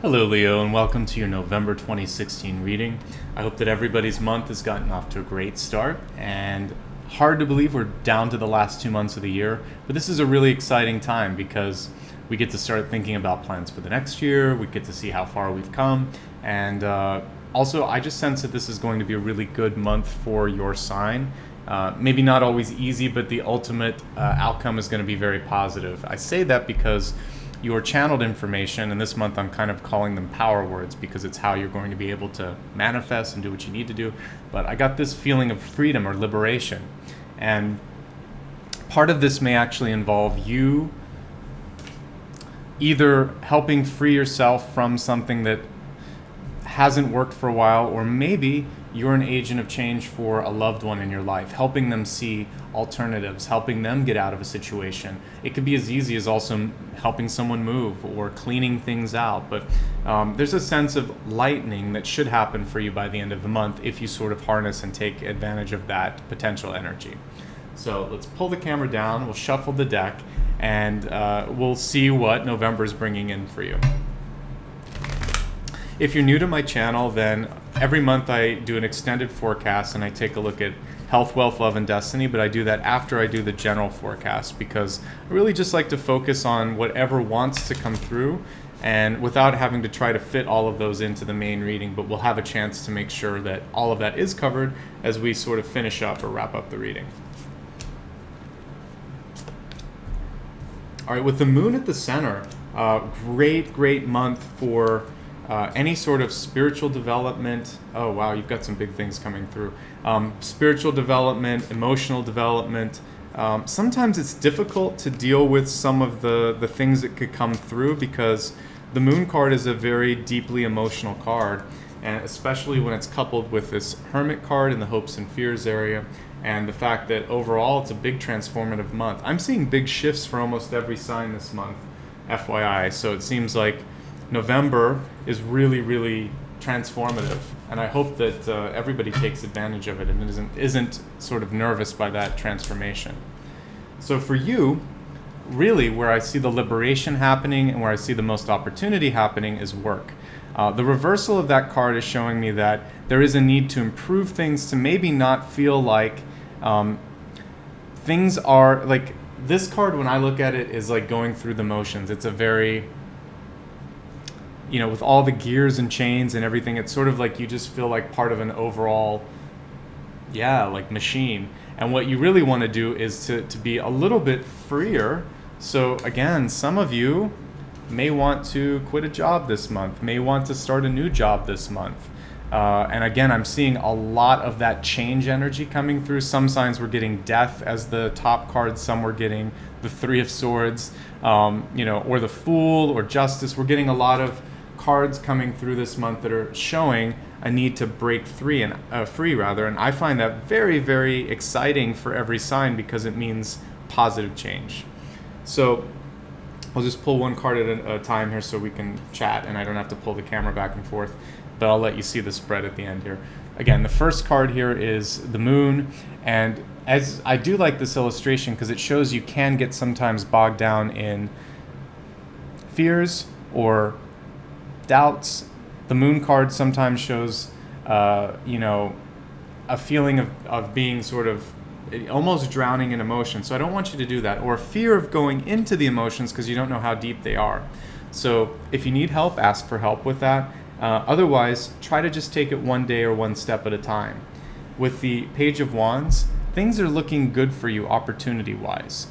Hello, Leo, and welcome to your November 2016 reading. I hope that everybody's month has gotten off to a great start, and hard to believe we're down to the last 2 months of the year, but this is a really exciting time because we get to start thinking about plans for the next year, we get to see how far we've come, and also I just sense that this is going to be a really good month for your sign. Maybe not always easy, but the ultimate outcome is going to be very positive. I say that because your channeled information, and this month I'm kind of calling them power words because it's how you're going to be able to manifest and do what you need to do. But I got this feeling of freedom or liberation. And part of this may actually involve you either helping free yourself from something that hasn't worked for a while, or maybe you're an agent of change for a loved one in your life, helping them see alternatives, helping them get out of a situation. It could be as easy as also helping someone move or cleaning things out, but there's a sense of lightening that should happen for you by the end of the month if you sort of harness and take advantage of that potential energy. So let's pull the camera down, we'll shuffle the deck, and we'll see what November is bringing in for you. If you're new to my channel, then every month I do an extended forecast and I take a look at health, wealth, love, and destiny, but I do that after I do the general forecast because I really just like to focus on whatever wants to come through and without having to try to fit all of those into the main reading, but we'll have a chance to make sure that all of that is covered as we sort of finish up or wrap up the reading. All right, with the moon at the center, great month for any sort of spiritual development. Oh wow, you've got some big things coming through. Spiritual development, emotional development. Sometimes it's difficult to deal with some of the things that could come through because the moon card is a very deeply emotional card, and especially when it's coupled with this hermit card in the hopes and fears area, and the fact that overall it's a big transformative month. I'm seeing big shifts for almost every sign this month, FYI, so it seems like November is really transformative, and I hope that everybody takes advantage of it and isn't sort of nervous by that transformation. So for you, really where I see the liberation happening and where I see the most opportunity happening is work. The reversal of that card is showing me that there is a need to improve things to maybe not feel like things are like this card. When I look at it, is like going through the motions. It's a very, with all the gears and chains and everything, it's sort of like you just feel like part of an overall, like machine. And what you really want to do is to be a little bit freer. So again, some of you may want to quit a job this month, may want to start a new job this month. And again, I'm seeing a lot of that change energy coming through. Some signs we're getting death as the top card, some we're getting the Three of Swords, or the Fool or Justice. We're getting a lot of cards coming through this month that are showing a need to break free, and I find that very exciting for every sign because it means positive change. So I'll just pull one card at a time here so we can chat and I don't have to pull the camera back and forth, but I'll let you see the spread at the end here. Again, the first card here is the moon, and as I do like this illustration because it shows you can get sometimes bogged down in fears or doubts. The moon card sometimes shows a feeling of being sort of almost drowning in emotion. So I don't want you to do that, or fear of going into the emotions because you don't know how deep they are. So if you need help, ask for help with that. Otherwise, try to just take it one day or one step at a time. With the Page of Wands, things are looking good for you opportunity-wise.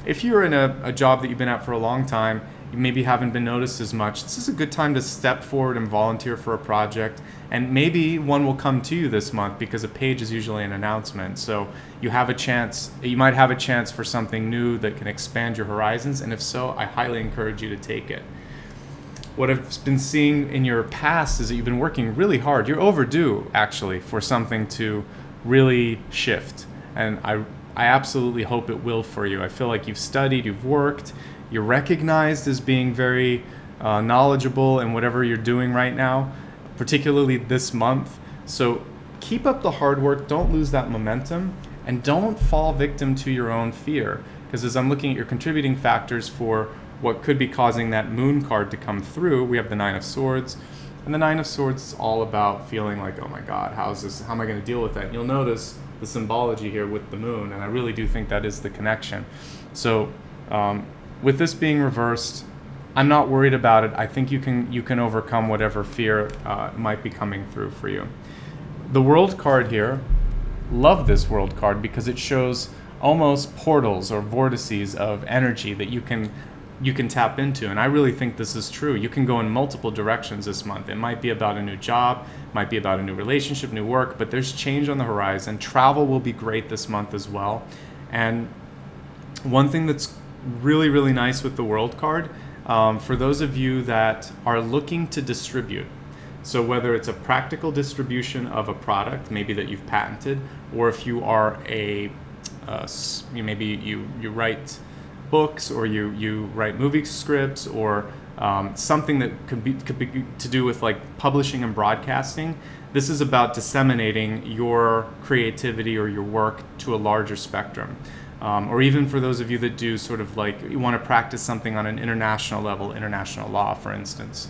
If you're in a job that you've been at for a long time, you maybe haven't been noticed as much, this is a good time to step forward and volunteer for a project, and maybe one will come to you this month because a page is usually an announcement. So you might have a chance for something new that can expand your horizons, and if so, I highly encourage you to take it. What I've been seeing in your past is that you've been working really hard. You're overdue, actually, for something to really shift, and I absolutely hope it will for you. I feel like you've studied, you've worked, you're recognized as being very knowledgeable in whatever you're doing right now, particularly this month. So keep up the hard work, don't lose that momentum, and don't fall victim to your own fear. Because as I'm looking at your contributing factors for what could be causing that moon card to come through, we have the Nine of Swords. And the Nine of Swords is all about feeling like, oh my God, how am I going to deal with that? And you'll notice the symbology here with the moon, and I really do think that is the connection. So with this being reversed, I'm not worried about it. I think you can overcome whatever fear might be coming through for you. The World card here, love this World card because it shows almost portals or vortices of energy that you can tap into, and I really think this is true. You can go in multiple directions this month. It might be about a new job, might be about a new relationship, new work, but there's change on the horizon. Travel will be great this month as well. And one thing that's really, really nice with the World card, for those of you that are looking to distribute, so whether it's a practical distribution of a product, maybe that you've patented, or if you are maybe you write books, or you write movie scripts, or something that could be to do with like publishing and broadcasting. This is about disseminating your creativity or your work to a larger spectrum. Or even for those of you that do sort of like, you want to practice something on an international level, international law, for instance.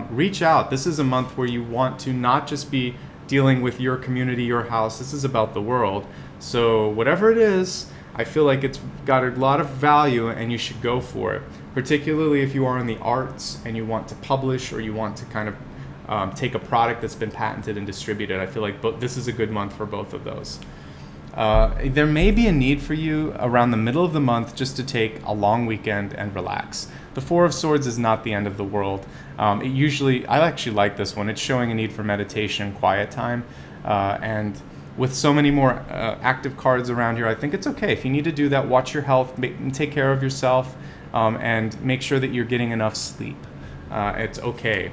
Reach out. This is a month where you want to not just be dealing with your community, your house. This is about the world. So whatever it is, I feel like it's got a lot of value and you should go for it. Particularly if you are in the arts and you want to publish, or you want to kind of take a product that's been patented and distributed. I feel like this is a good month for both of those. There may be a need for you around the middle of the month just to take a long weekend and relax. The Four of Swords is not the end of the world. I actually like this one. It's showing a need for meditation and quiet time. And with so many more active cards around here, I think it's okay. If you need to do that, watch your health, take care of yourself, and make sure that you're getting enough sleep. It's okay.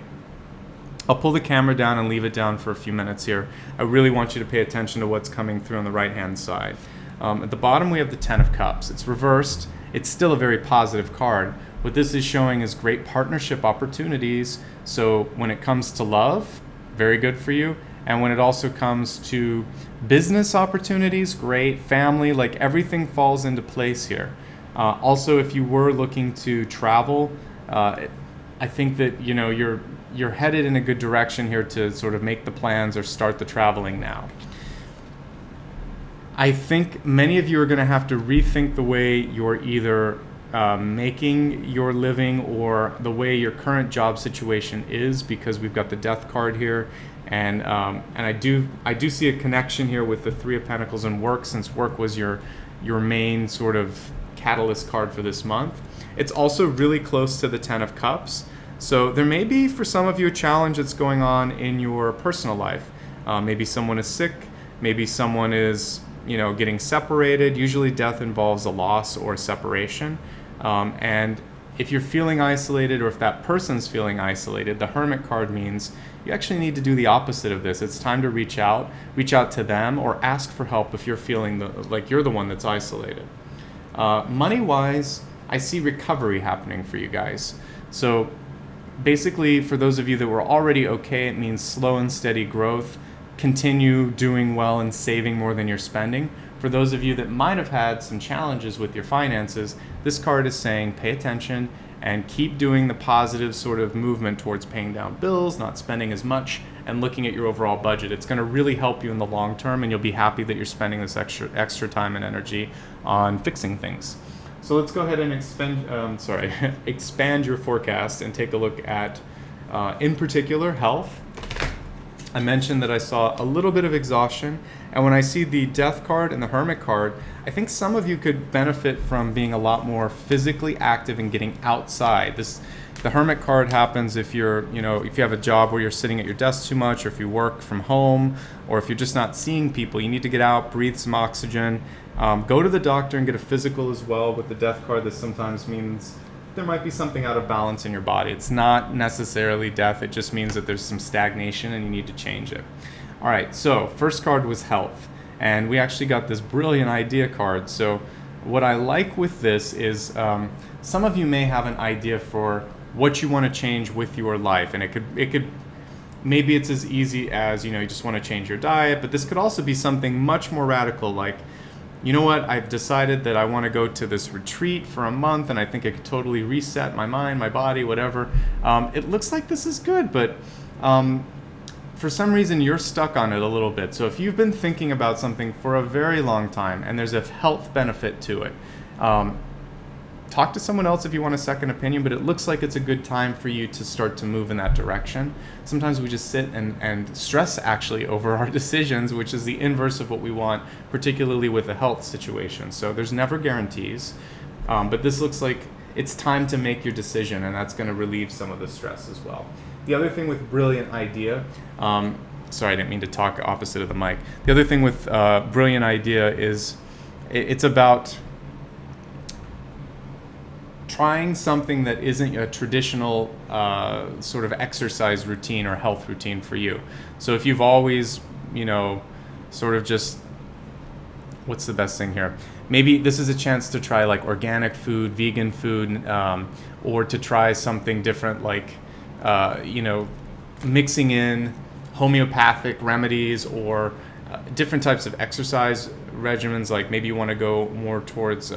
I'll pull the camera down and leave it down for a few minutes here. I really want you to pay attention to what's coming through on the right-hand side. At the bottom, we have the Ten of Cups. It's reversed. It's still a very positive card. What this is showing is great partnership opportunities. So when it comes to love, very good for you. And when it also comes to business opportunities, great. Family, like everything falls into place here. Also, if you were looking to travel, I think that you're headed in a good direction here to sort of make the plans or start the traveling now. I think many of you are going to have to rethink the way you're either making your living or the way your current job situation is, because we've got the Death card here, and I do see a connection here with the Three of Pentacles and work, since work was your main sort of catalyst card for this month. It's also really close to the Ten of Cups. So there may be, for some of you, a challenge that's going on in your personal life. Maybe someone is sick, maybe someone is, getting separated. Usually death involves a loss or a separation. And if you're feeling isolated, or if that person's feeling isolated, the Hermit card means you actually need to do the opposite of this. It's time to reach out to them, or ask for help if you're feeling like you're the one that's isolated. Money-wise, I see recovery happening for you guys. So basically, for those of you that were already okay, it means slow and steady growth. Continue doing well and saving more than you're spending. For those of you that might have had some challenges with your finances, this card is saying pay attention and keep doing the positive sort of movement towards paying down bills, not spending as much, and looking at your overall budget. It's going to really help you in the long term, and you'll be happy that you're spending this extra time and energy on fixing things. So let's go ahead and expand your forecast and take a look at, in particular, health. I mentioned that I saw a little bit of exhaustion, and when I see the Death card and the Hermit card, I think some of you could benefit from being a lot more physically active and getting outside. The Hermit card happens if if you have a job where you're sitting at your desk too much, or if you work from home, or if you're just not seeing people. You need to get out, breathe some oxygen. Go to the doctor and get a physical as well. With the Death card, this sometimes means there might be something out of balance in your body. It's not necessarily death. It just means that there's some stagnation and you need to change it. All right, so first card was health. And we actually got this brilliant idea card. So what I like with this is some of you may have an idea for what you want to change with your life. And it could maybe it's as easy as, you just want to change your diet, but this could also be something much more radical, like you know what, I've decided that I want to go to this retreat for a month, and I think I could totally reset my mind, my body, whatever. It looks like this is good, but for some reason you're stuck on it a little bit. So if you've been thinking about something for a very long time and there's a health benefit to it, talk to someone else if you want a second opinion, but it looks like it's a good time for you to start to move in that direction. Sometimes we just sit and stress actually over our decisions, which is the inverse of what we want, particularly with a health situation. So there's never guarantees, but this looks like it's time to make your decision, and that's going to relieve some of the stress as well. The other thing with brilliant idea, sorry, I didn't mean to talk opposite of the mic. The other thing with brilliant idea is it's about trying something that isn't a traditional sort of exercise routine or health routine for you. So if you've always, sort of just, what's the best thing here? Maybe this is a chance to try like organic food, vegan food, or to try something different like, mixing in homeopathic remedies or different types of exercise regimens. Like maybe you want to go more towards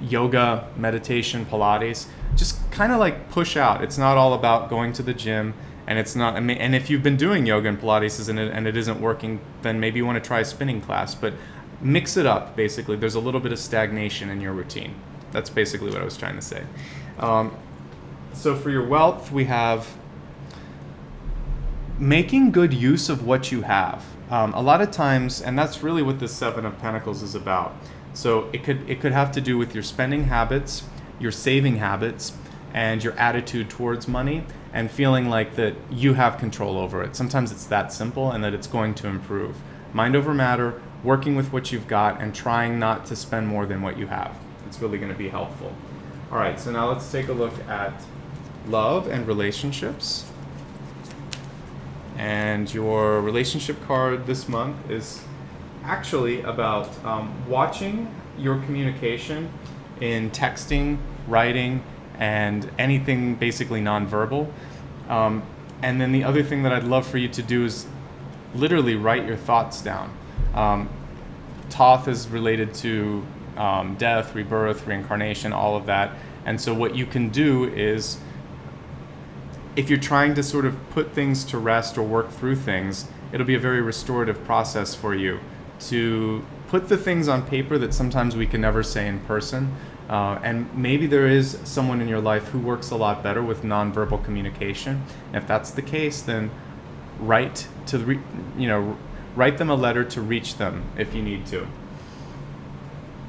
yoga, meditation, Pilates. Just kind of like push out. It's not all about going to the gym, and it's not. And if you've been doing yoga and Pilates and it isn't working, then maybe you want to try a spinning class. But mix it up. Basically, there's a little bit of stagnation in your routine. That's basically what I was trying to say. So for your wealth, we have making good use of what you have. A lot of times, and that's really what the Seven of Pentacles is about. So it could have to do with your spending habits, your saving habits, and your attitude towards money, and feeling like that you have control over it. Sometimes it's that simple, and that it's going to improve. Mind over matter, working with what you've got, and trying not to spend more than what you have. It's really going to be helpful. All right, so now let's take a look at love and relationships. And your relationship card this month is actually about watching your communication in texting, writing, and anything basically nonverbal. And then the other thing that I'd love for you to do is literally write your thoughts down. Thoth is related to death, rebirth, reincarnation, all of that. And so what you can do is, if you're trying to sort of put things to rest or work through things, it'll be a very restorative process for you to put the things on paper that sometimes we can never say in person. And maybe there is someone in your life who works a lot better with nonverbal communication. And if that's the case, then write them a letter to reach them if you need to.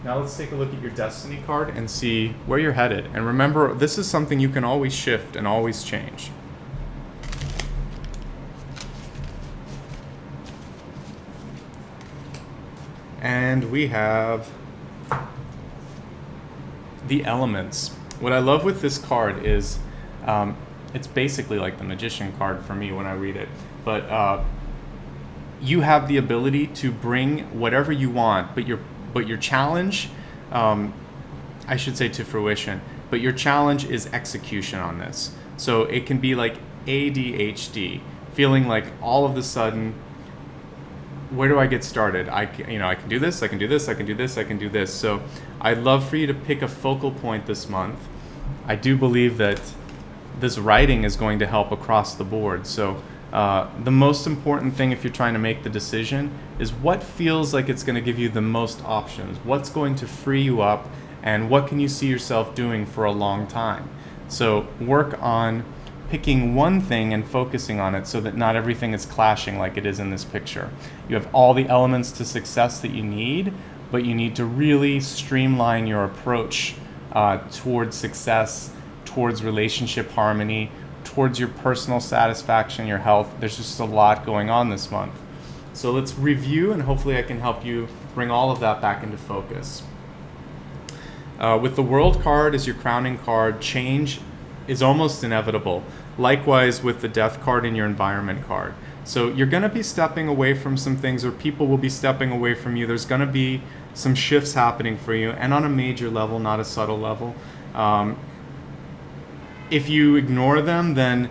Now let's take a look at your destiny card and see where you're headed. And remember, this is something you can always shift and always change. And we have the elements. What I love with this card is it's basically like the magician card for me when I read it. But you have the ability to bring whatever you want, but your challenge, I should say, to fruition, but your challenge is execution on this. So it can be like ADHD, feeling like all of a sudden, where do I get started? I can do this, I can do this, I can do this, I can do this. So I'd love for you to pick a focal point this month. I do believe that this writing is going to help across the board. So the most important thing if you're trying to make the decision is what feels like it's going to give you the most options. What's going to free you up, and what can you see yourself doing for a long time? So work on picking one thing and focusing on it so that not everything is clashing like it is in this picture. You have all the elements to success that you need, but you need to really streamline your approach towards success, towards relationship harmony, towards your personal satisfaction, your health. There's just a lot going on this month. So let's review, and hopefully I can help you bring all of that back into focus. With the World card as your crowning card, change is almost inevitable. Likewise with the Death card and your Environment card. So you're going to be stepping away from some things, or people will be stepping away from you. There's going to be some shifts happening for you, and on a major level, not a subtle level. If you ignore them, then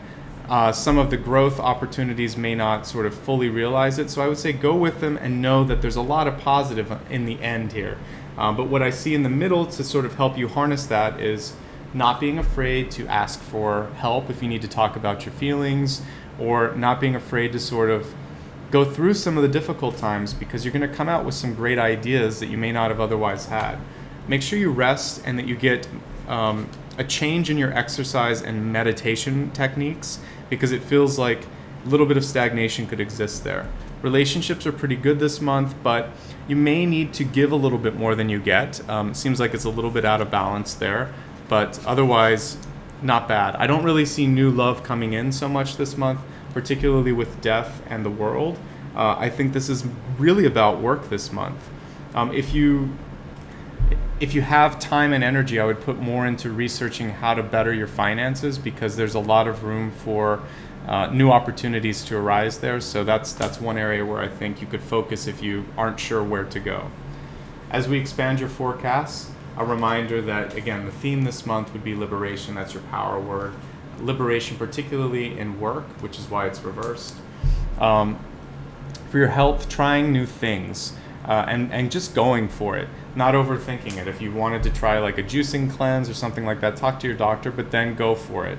Some of the growth opportunities may not sort of fully realize it. So I would say go with them and know that there's a lot of positive in the end here. But what I see in the middle to sort of help you harness that is not being afraid to ask for help if you need to talk about your feelings, or not being afraid to sort of go through some of the difficult times, because you're going to come out with some great ideas that you may not have otherwise had. Make sure you rest and that you get a change in your exercise and meditation techniques, because it feels like a little bit of stagnation could exist there. Relationships are pretty good this month, but you may need to give a little bit more than you get. It seems like it's a little bit out of balance there, but otherwise, not bad. I don't really see new love coming in so much this month, particularly with death and the world. I think this is really about work this month. If you have time and energy, I would put more into researching how to better your finances, because there's a lot of room for new opportunities to arise there. So that's one area where I think you could focus if you aren't sure where to go. As we expand your forecasts, a reminder that, again, the theme this month would be liberation. That's your power word. Liberation, particularly in work, which is why it's reversed. For your health, trying new things and just going for it, not overthinking it. If you wanted to try like a juicing cleanse or something like that, talk to your doctor, but then go for it.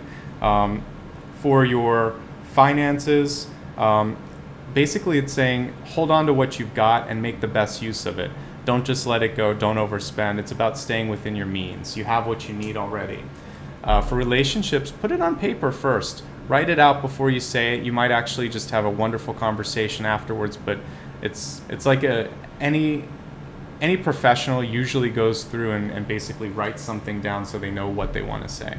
For your finances, basically it's saying hold on to what you've got and make the best use of it. Don't just let it go. Don't overspend. It's about staying within your means. You have what you need already. For relationships, put it on paper first. Write it out before you say it. You might actually just have a wonderful conversation afterwards, but it's like any professional usually goes through and basically writes something down so they know what they want to say.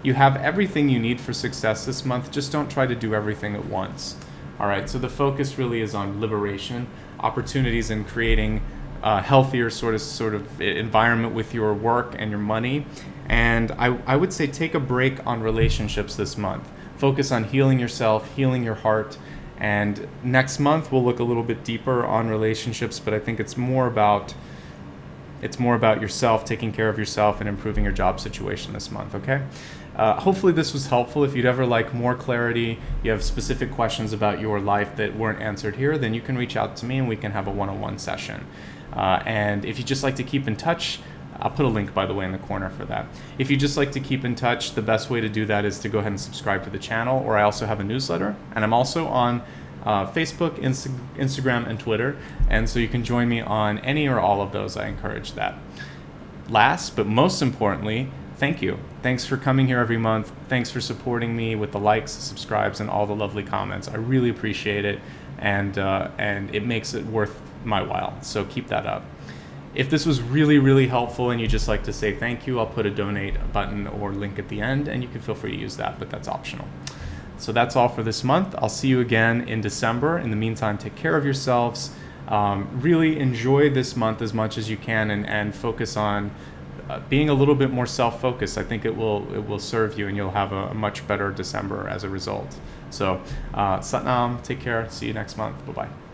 You have everything you need for success this month. Just don't try to do everything at once. All right, so the focus really is on liberation, opportunities in creating a healthier sort of environment with your work and your money. And I would say take a break on relationships this month. Focus on healing yourself, healing your heart. And next month we'll look a little bit deeper on relationships, but I think it's more about yourself, taking care of yourself and improving your job situation this month, okay? Hopefully this was helpful. If you'd ever like more clarity, you have specific questions about your life that weren't answered here, then you can reach out to me and we can have a one-on-one session. And if you just like to keep in touch, I'll put a link, by the way, in the corner for that. If you just like to keep in touch, the best way to do that is to go ahead and subscribe to the channel, or I also have a newsletter, and I'm also on Facebook, Instagram, and Twitter, and so you can join me on any or all of those. I encourage that. Last, but most importantly, thank you. Thanks for coming here every month. Thanks for supporting me with the likes, subscribes, and all the lovely comments. I really appreciate it, and it makes it worth my while, so keep that up. If this was really, really helpful and you just like to say thank you, I'll put a donate button or link at the end, and you can feel free to use that, but that's optional. So that's all for this month. I'll see you again in December. In the meantime, take care of yourselves. Really enjoy this month as much as you can, and focus on being a little bit more self-focused. I think it will serve you, and you'll have a much better December as a result. So Satnam, take care. See you next month. Bye-bye.